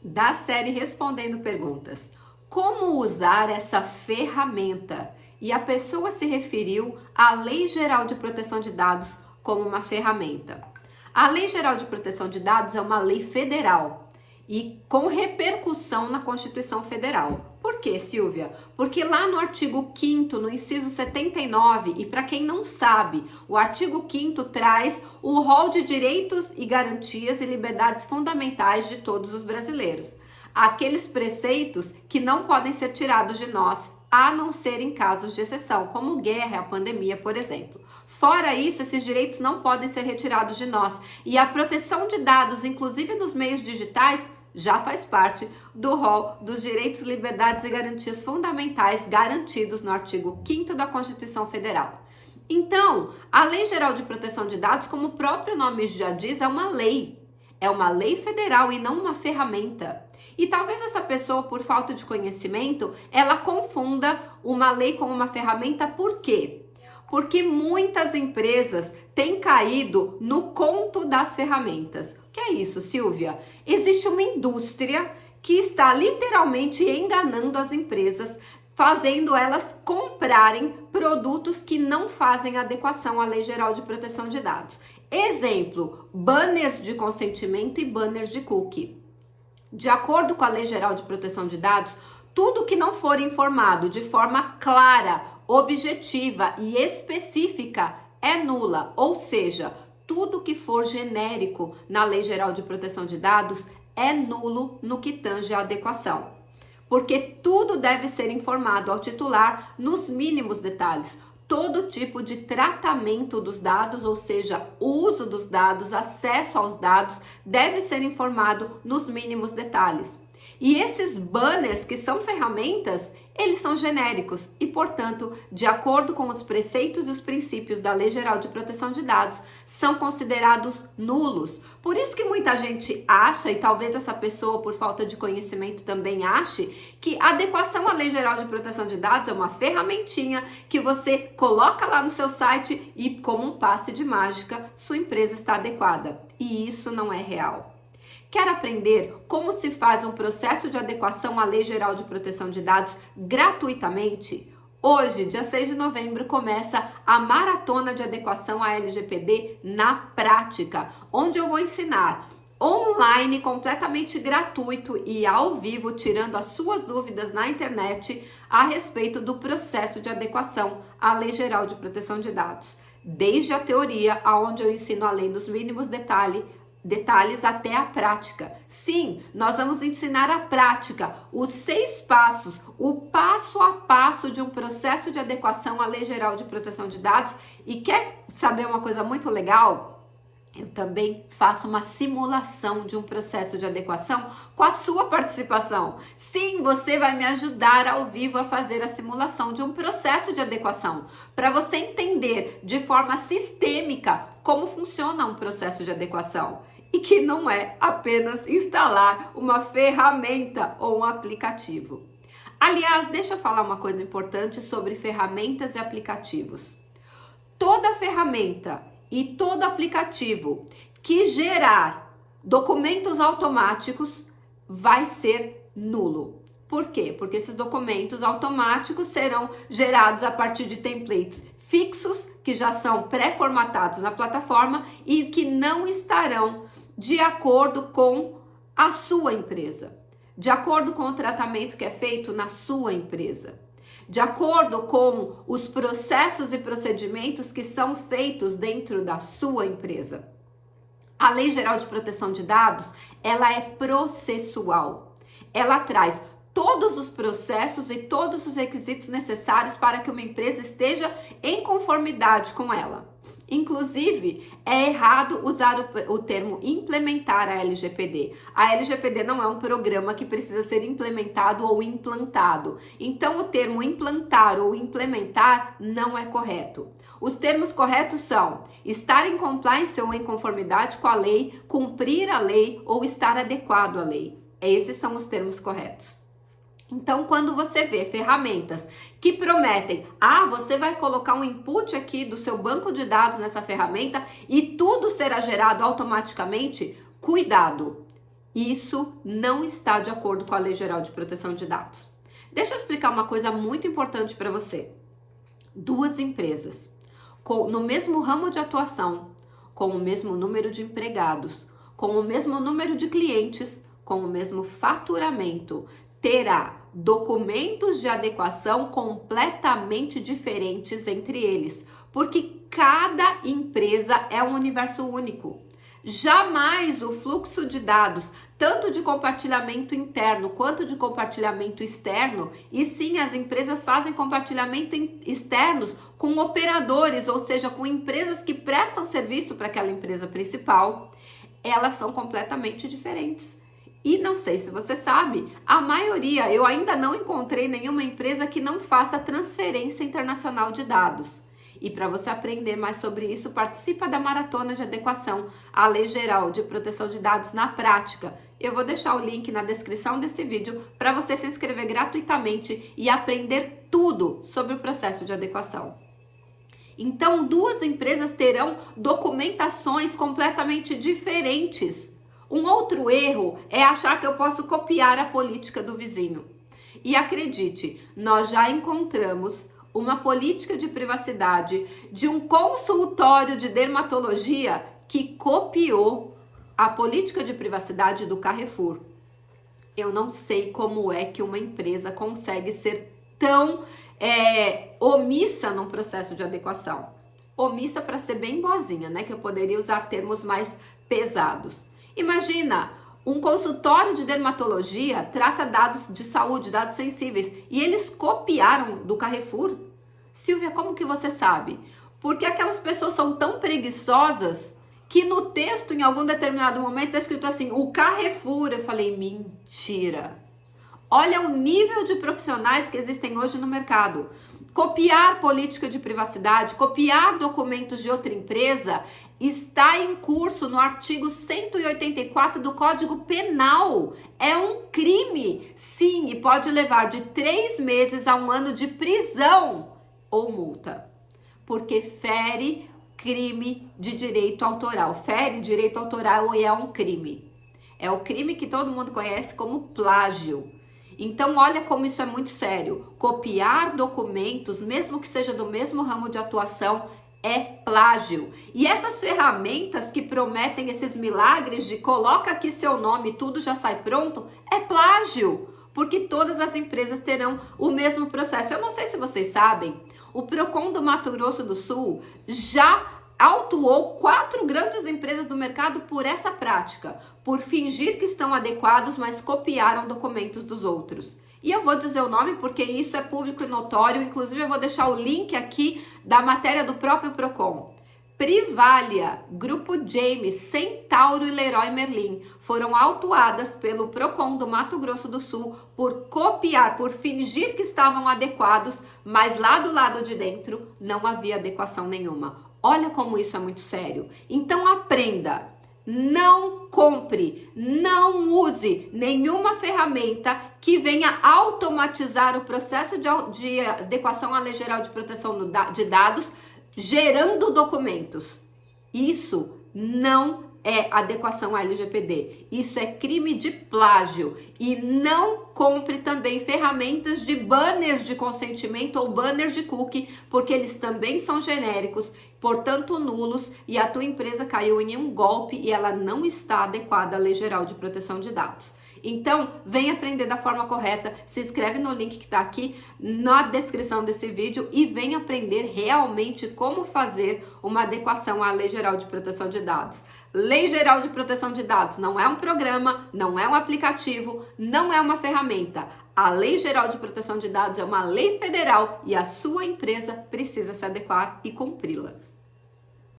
Da série Respondendo Perguntas. Como usar essa ferramenta? E a pessoa se referiu à Lei Geral de Proteção de Dados como uma ferramenta. A Lei Geral de Proteção de Dados é uma lei federal e com repercussão na Constituição Federal. Por quê, Silvia? Porque lá no artigo 5º, no inciso 79, e para quem não sabe, o artigo 5º traz o rol de direitos e garantias e liberdades fundamentais de todos os brasileiros. Aqueles preceitos que não podem ser tirados de nós, a não ser em casos de exceção, como guerra, a pandemia, por exemplo. Fora isso, esses direitos não podem ser retirados de nós. E a proteção de dados, inclusive nos meios digitais, já faz parte do rol dos direitos, liberdades e garantias fundamentais garantidos no artigo 5º da Constituição Federal. Então, a Lei Geral de Proteção de Dados, como o próprio nome já diz, é uma lei. É uma lei federal e não uma ferramenta. E talvez essa pessoa, por falta de conhecimento, ela confunda uma lei com uma ferramenta. Por quê? Porque muitas empresas têm caído no conto das ferramentas. O que é isso, Silvia? Existe uma indústria que está literalmente enganando as empresas, fazendo elas comprarem produtos que não fazem adequação à Lei Geral de Proteção de Dados. Exemplo, banners de consentimento e banners de cookie. De acordo com a Lei Geral de Proteção de Dados, tudo que não for informado de forma clara, objetiva e específica é nula, ou seja, tudo que for genérico na Lei Geral de Proteção de Dados é nulo no que tange à adequação. Porque tudo deve ser informado ao titular nos mínimos detalhes. Todo tipo de tratamento dos dados, ou seja, uso dos dados, acesso aos dados, deve ser informado nos mínimos detalhes. E esses banners, que são ferramentas, eles são genéricos e, portanto, de acordo com os preceitos e os princípios da Lei Geral de Proteção de Dados, são considerados nulos. Por isso que muita gente acha, e talvez essa pessoa, por falta de conhecimento, também ache, que a adequação à Lei Geral de Proteção de Dados é uma ferramentinha que você coloca lá no seu site e, como um passe de mágica, sua empresa está adequada. E isso não é real. Quer aprender como se faz um processo de adequação à Lei Geral de Proteção de Dados gratuitamente? Hoje, dia 6 de novembro, começa a Maratona de Adequação à LGPD na prática, onde eu vou ensinar online, completamente gratuito e ao vivo, tirando as suas dúvidas na internet a respeito do processo de adequação à Lei Geral de Proteção de Dados. Desde a teoria, onde eu ensino a lei nos mínimos detalhes até a prática. Sim, nós vamos ensinar a prática, os 6 passos, o passo a passo de um processo de adequação à Lei Geral de Proteção de Dados. E quer saber uma coisa muito legal? Eu também faço uma simulação de um processo de adequação com a sua participação. Sim, você vai me ajudar ao vivo a fazer a simulação de um processo de adequação, para você entender de forma sistêmica como funciona um processo de adequação e que não é apenas instalar uma ferramenta ou um aplicativo. Aliás, deixa eu falar uma coisa importante sobre ferramentas e aplicativos. Toda ferramenta e todo aplicativo que gerar documentos automáticos vai ser nulo. Por quê? Porque esses documentos automáticos serão gerados a partir de templates fixos, que já são pré-formatados na plataforma e que não estarão de acordo com a sua empresa, de acordo com o tratamento que é feito na sua empresa, de acordo com os processos e procedimentos que são feitos dentro da sua empresa. A Lei Geral de Proteção de Dados, ela é processual. Ela traz todos os processos e todos os requisitos necessários para que uma empresa esteja em conformidade com ela. Inclusive, é errado usar o termo implementar a LGPD. A LGPD não é um programa que precisa ser implementado ou implantado. Então, o termo implantar ou implementar não é correto. Os termos corretos são estar em compliance ou em conformidade com a lei, cumprir a lei ou estar adequado à lei. Esses são os termos corretos. Então, quando você vê ferramentas que prometem, você vai colocar um input aqui do seu banco de dados nessa ferramenta e tudo será gerado automaticamente, cuidado. Isso não está de acordo com a Lei Geral de Proteção de Dados. Deixa eu explicar uma coisa muito importante para você. Duas empresas no mesmo ramo de atuação, com o mesmo número de empregados, com o mesmo número de clientes, com o mesmo faturamento, terá documentos de adequação completamente diferentes entre eles, porque cada empresa é um universo único. Jamais o fluxo de dados, tanto de compartilhamento interno quanto de compartilhamento externo, e sim, as empresas fazem compartilhamento externos com operadores, ou seja, com empresas que prestam serviço para aquela empresa principal, elas são completamente diferentes. E não sei se você sabe, a maioria, eu ainda não encontrei nenhuma empresa que não faça transferência internacional de dados. E para você aprender mais sobre isso, participa da Maratona de Adequação à Lei Geral de Proteção de Dados na prática. Eu vou deixar o link na descrição desse vídeo para você se inscrever gratuitamente e aprender tudo sobre o processo de adequação. Então, duas empresas terão documentações completamente diferentes. Um outro erro é achar que eu posso copiar a política do vizinho. E acredite, nós já encontramos uma política de privacidade de um consultório de dermatologia que copiou a política de privacidade do Carrefour. Eu não sei como é que uma empresa consegue ser tão omissa num processo de adequação. Omissa para ser bem boazinha, né? Que eu poderia usar termos mais pesados. Imagina, um consultório de dermatologia trata dados de saúde, dados sensíveis, e eles copiaram do Carrefour. Silvia, como que você sabe? Porque aquelas pessoas são tão preguiçosas que no texto, em algum determinado momento, está escrito assim, o Carrefour. Eu falei, mentira. Olha o nível de profissionais que existem hoje no mercado. Copiar política de privacidade, copiar documentos de outra empresa, está em curso no artigo 184 do Código Penal. É um crime, sim, e pode levar de 3 meses a 1 ano de prisão ou multa, porque fere crime de direito autoral. Fere direito autoral e é um crime. É o crime que todo mundo conhece como plágio. Então, olha como isso é muito sério. Copiar documentos, mesmo que seja do mesmo ramo de atuação, é plágio. E essas ferramentas que prometem esses milagres de coloca aqui seu nome e tudo já sai pronto, é plágio. Porque todas as empresas terão o mesmo processo. Eu não sei se vocês sabem, o Procon do Mato Grosso do Sul já autuou 4 grandes empresas do mercado por essa prática, por fingir que estão adequados, mas copiaram documentos dos outros. E eu vou dizer o nome porque isso é público e notório, inclusive eu vou deixar o link aqui da matéria do próprio Procon. Privalia, Grupo James, Centauro e Leroy Merlin foram autuadas pelo Procon do Mato Grosso do Sul por copiar, por fingir que estavam adequados, mas lá do lado de dentro não havia adequação nenhuma. Olha como isso é muito sério. Então aprenda, não compre, não use nenhuma ferramenta que venha automatizar o processo de adequação à Lei Geral de Proteção de Dados, gerando documentos. Isso não é adequação à LGPD. Isso é crime de plágio. E não compre também ferramentas de banners de consentimento ou banners de cookie, porque eles também são genéricos, portanto nulos, e a tua empresa caiu em um golpe e ela não está adequada à Lei Geral de Proteção de Dados. Então, vem aprender da forma correta, se inscreve no link que está aqui na descrição desse vídeo e vem aprender realmente como fazer uma adequação à Lei Geral de Proteção de Dados. Lei Geral de Proteção de Dados não é um programa, não é um aplicativo, não é uma ferramenta. A Lei Geral de Proteção de Dados é uma lei federal e a sua empresa precisa se adequar e cumpri-la.